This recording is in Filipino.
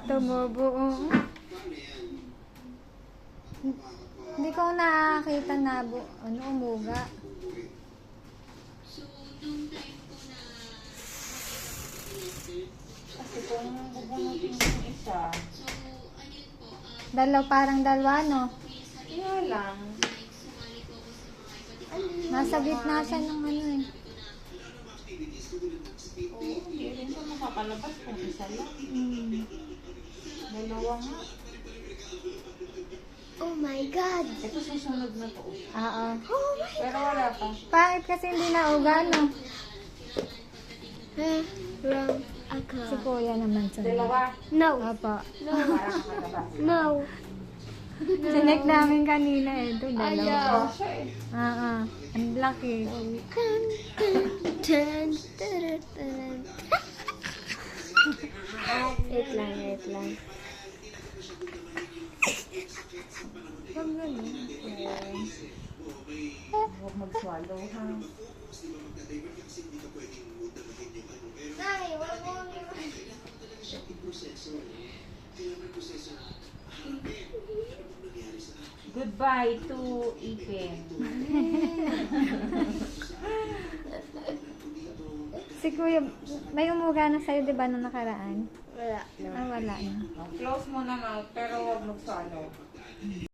Tumubo, oo. Hindi ko nakakita na umuga. Kasi kung bubunutin yung isa, Parang dalawa, no? kaya lang. Nasa gitna siya ng ano eh. Oo, hindi rin siya makakalabas kung isa lang. Dalawa nga. Oh my God! Ito susunod na to. Oo. Pero wala pa. Pangit kasi hindi nauga, no? Wrong ako. Si Kuya naman sa Dalawa. No. Opo. Parang makalabas. No. Sinek namin kanina eh. Ito, dalawa. Ayaw. Siya eh. Oo. Ang laki. Wait lang. Ang galing. Huwag mag-swallow ha. Nay, wala mo Goodbye to Ipin. Si Kuya, may umuga na sa'yo, di ba, nung nakaraan? Wala. Ah, wala na. Close mo na mouth pero huwag mag-swallow.